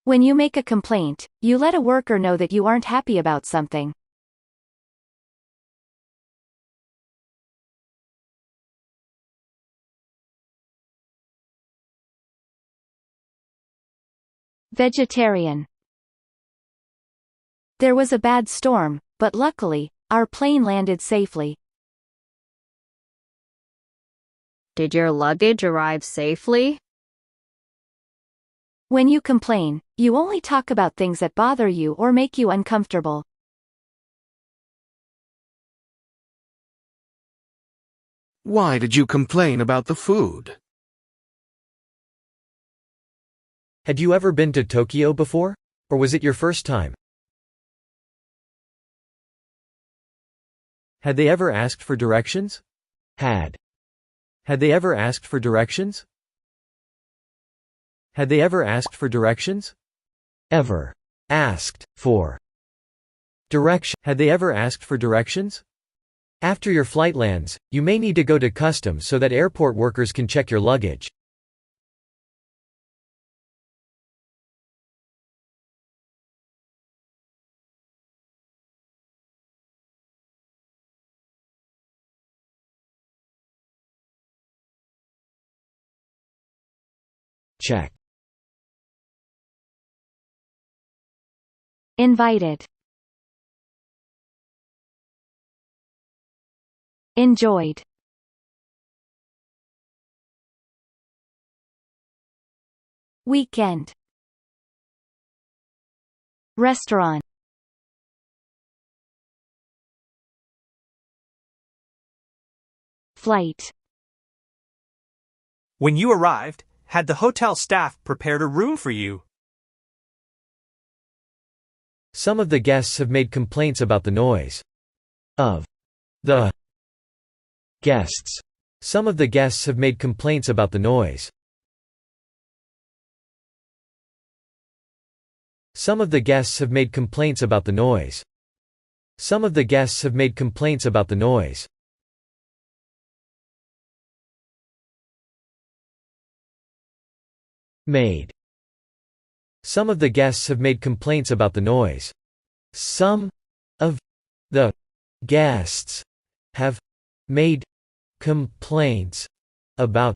When you make a complaint, you let a worker know that you aren't happy about something. Vegetarian. There was a bad storm, but luckily, our plane landed safely. Did your luggage arrive safely? When you complain, you only talk about things that bother you or make you uncomfortable. Why did you complain about the food? Had you ever been to Tokyo before? Or was it your first time? Had they ever asked for directions? Had. Had they ever asked for directions? Had they ever asked for directions? Ever. Asked for direction. Had they ever asked for directions? After your flight lands, you may need to go to customs so that airport workers can check your luggage. Check. Invited. Enjoyed. Weekend. Restaurant. Flight. When you arrived, had the hotel staff prepared a room for you? Some of the guests have made complaints about the noise of the guests. Some of the guests have made complaints about the noise. Some of the guests have made complaints about the noise. Some of the guests have made complaints about the noise. Made. Some of the guests have made complaints about the noise. Some of the guests have made complaints about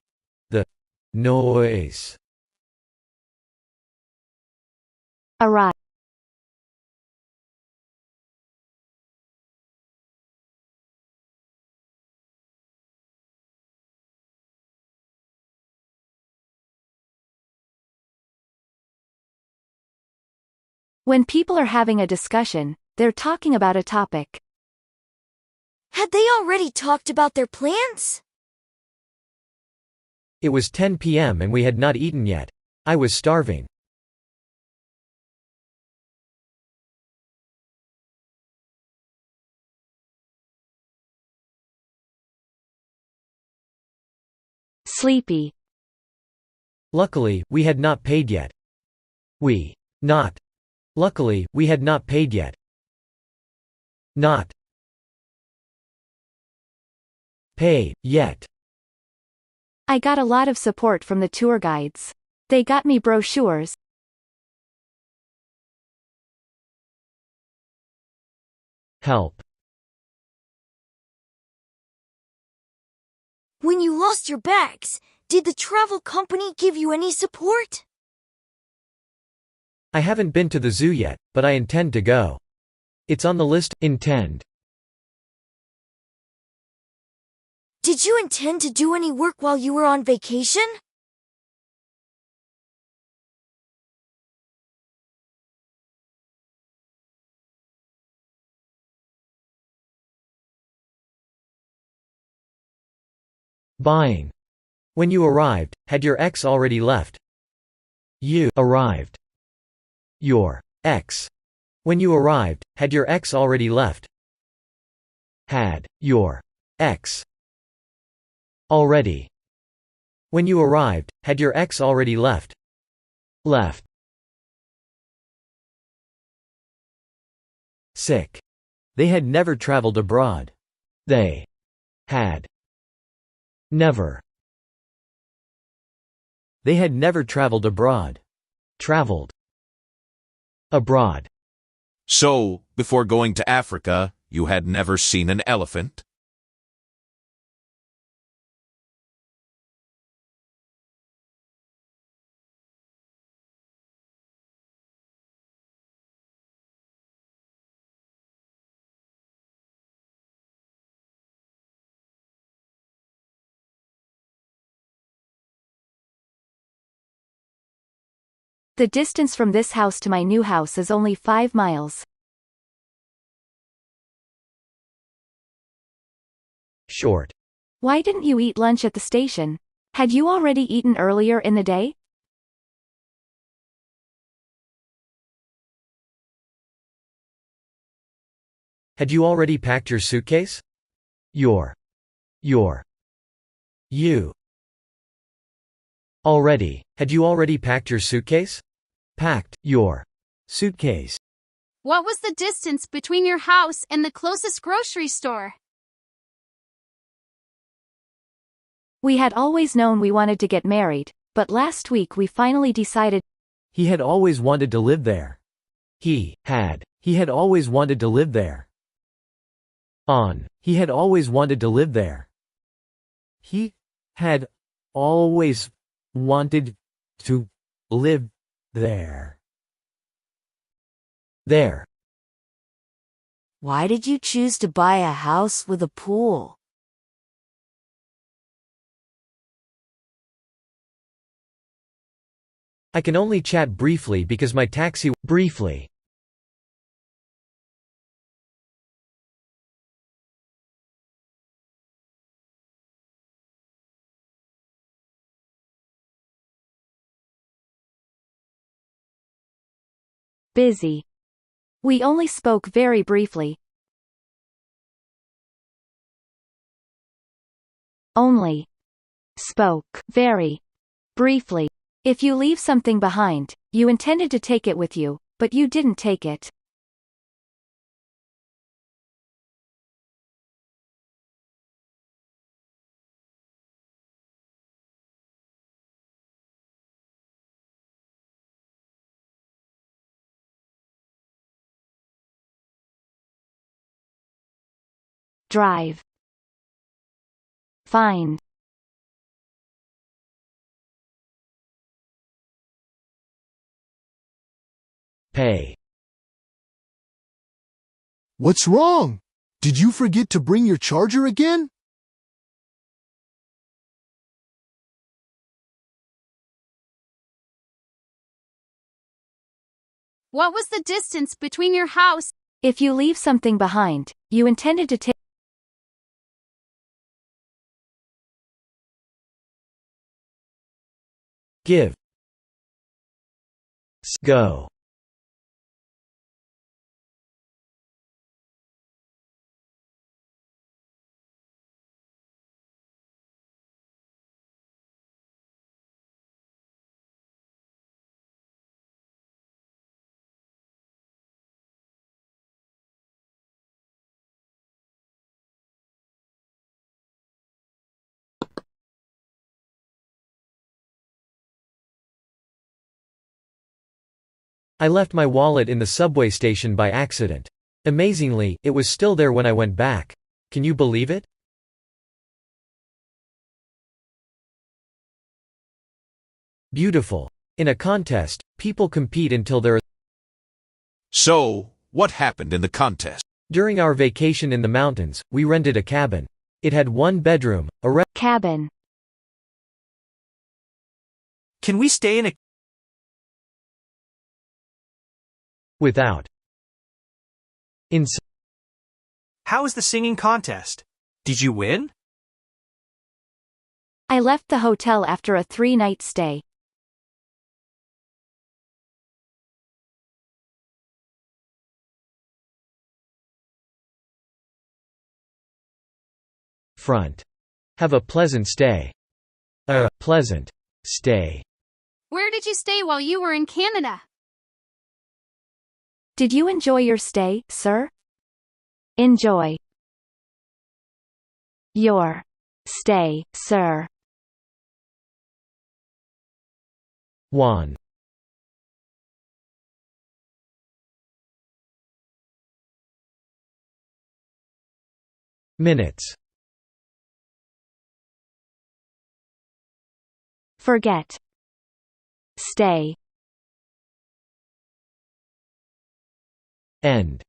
the noise. Arrive. When people are having a discussion, they're talking about a topic. Had they already talked about their plans? It was 10 p.m. and we had not eaten yet. I was starving. Sleepy. Luckily, we had not paid yet. We. Not. Luckily, we had not paid yet. Not. Pay, yet. I got a lot of support from the tour guides. They got me brochures. Help. When you lost your bags, did the travel company give you any support? I haven't been to the zoo yet, but I intend to go. It's on the list. Intend. Did you intend to do any work while you were on vacation? Buying. When you arrived, had your ex already left? You arrived. Your ex. When you arrived, had your ex already left? Had your ex already. When you arrived, had your ex already left? Left. Sick. They had never traveled abroad. They had never. They had never traveled abroad. Traveled. Abroad. So, before going to Africa, you had never seen an elephant? The distance from this house to my new house is only 5 miles. Short. Why didn't you eat lunch at the station? Had you already eaten earlier in the day? Had you already packed your suitcase? Your. You. Already. Had you already packed your suitcase? Packed your suitcase. What was the distance between your house and the closest grocery store? We had always known we wanted to get married, but last week we finally decided. He had always wanted to live there. He had always wanted to live there. On. He had always wanted to live there. He had always wanted to live there. There. Why did you choose to buy a house with a pool? I can only chat briefly because my taxi briefly. Busy. We only spoke very briefly. Only spoke very briefly. If you leave something behind, you intended to take it with you, but you didn't take it. Drive. Find. Pay. What's wrong? Did you forget to bring your charger again? What was the distance between your house? If you leave something behind, you intended to take. Give. Go. I left my wallet in the subway station by accident. Amazingly, it was still there when I went back. Can you believe it? Beautiful. In a contest, people compete until there is. So, what happened in the contest? During our vacation in the mountains, we rented a cabin. It had 1 bedroom, a Cabin. Can we stay in a without. How is the singing contest? Did you win? I left the hotel after a 3-night stay. Front. Have a pleasant stay. A pleasant stay. Where did you stay while you were in Canada? Did you enjoy your stay, sir? Enjoy your stay, sir. Juan. Minutes. Forget. Stay. End.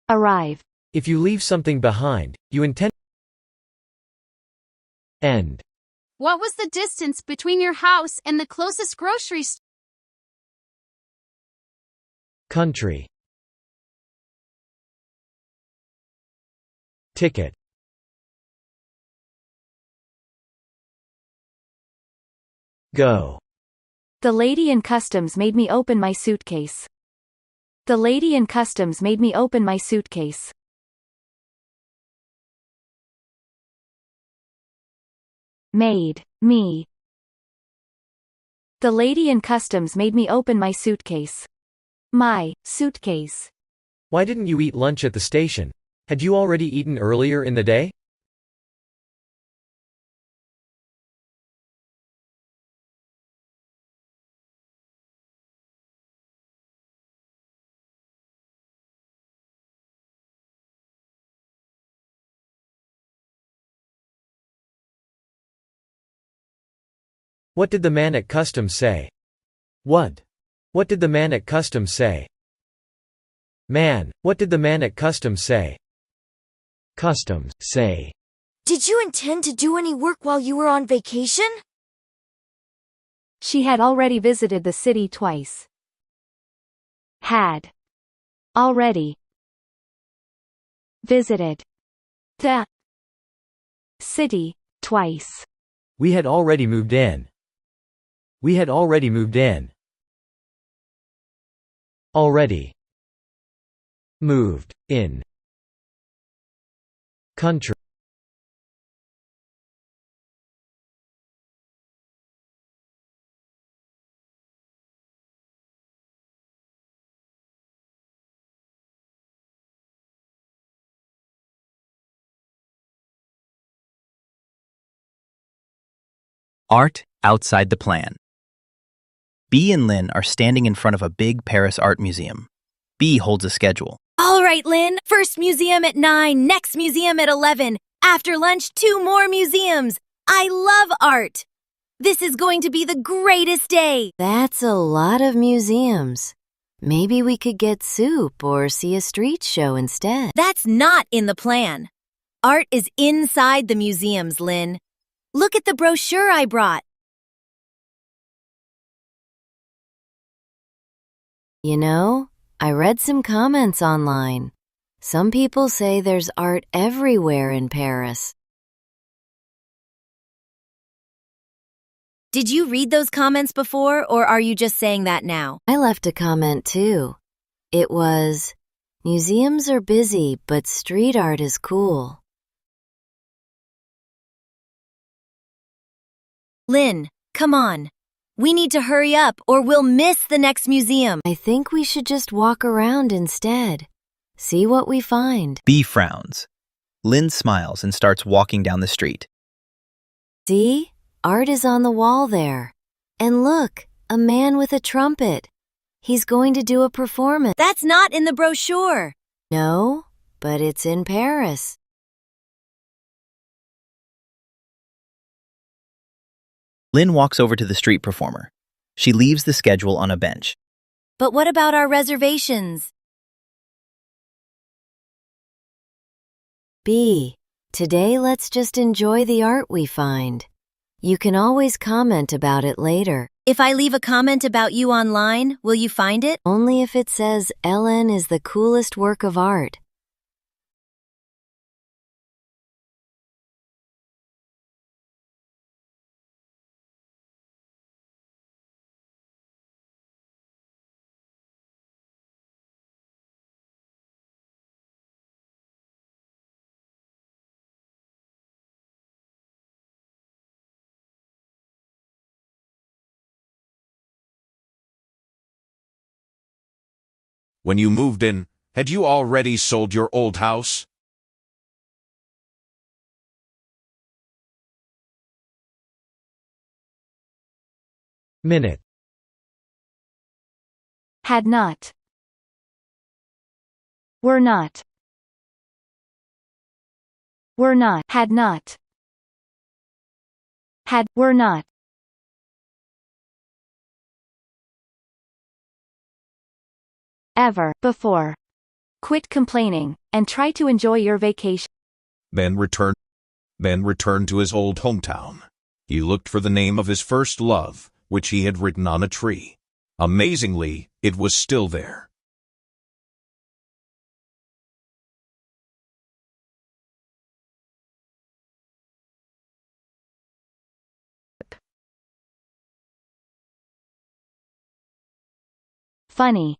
Arrive. If you leave something behind, you intend. End. What was the distance between your house and the closest grocery store? Country. Ticket. Go. The lady in customs made me open my suitcase. The lady in customs made me open my suitcase. Made. Me. The lady in customs made me open my suitcase. My suitcase. Why didn't you eat lunch at the station? Had you already eaten earlier in the day? What did the man at customs say? What? What did the man at customs say? Man, what did the man at customs say? Customs, say. Did you intend to do any work while you were on vacation? She had already visited the city twice. Had. Already. Visited. The. City, twice. We had already moved in. We had already moved in. Already. Moved, in. Country. Art outside the plan. Bee and Lynn are standing in front of a big Paris art museum. Bee holds a schedule. All right, Lynn. First museum at 9, next museum at 11. After lunch, 2 more museums. I love art. This is going to be the greatest day. That's a lot of museums. Maybe we could get soup or see a street show instead. That's not in the plan. Art is inside the museums, Lynn. Look at the brochure I brought. You know, I read some comments online. Some people say there's art everywhere in Paris. Did you read those comments before, or are you just saying that now? I left a comment too. It was, museums are busy, but street art is cool. Lynn, come on. We need to hurry up or we'll miss the next museum. I think we should just walk around instead. See what we find. Bee frowns. Lynn smiles and starts walking down the street. See? Art is on the wall there. And look, a man with a trumpet. He's going to do a performance. That's not in the brochure. No, but it's in Paris. Lynn walks over to the street performer. She leaves the schedule on a bench. But what about our reservations? B. Today let's just enjoy the art we find. You can always comment about it later. If I leave a comment about you online, will you find it? Only if it says Ellen is the coolest work of art. When you moved in, Had you already sold your old house? Minute. Had not. Were not. Were not. Had not. Had. Were not. Ever. Before. Quit complaining, and try to enjoy your vacation. Ben returned to his old hometown. He looked for the name of his first love, which he had written on a tree. Amazingly, it was still there. Funny.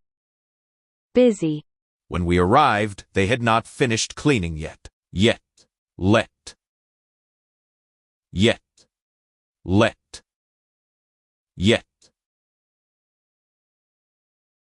Busy. When we arrived, they had not finished cleaning yet. Yet. Let. Yet.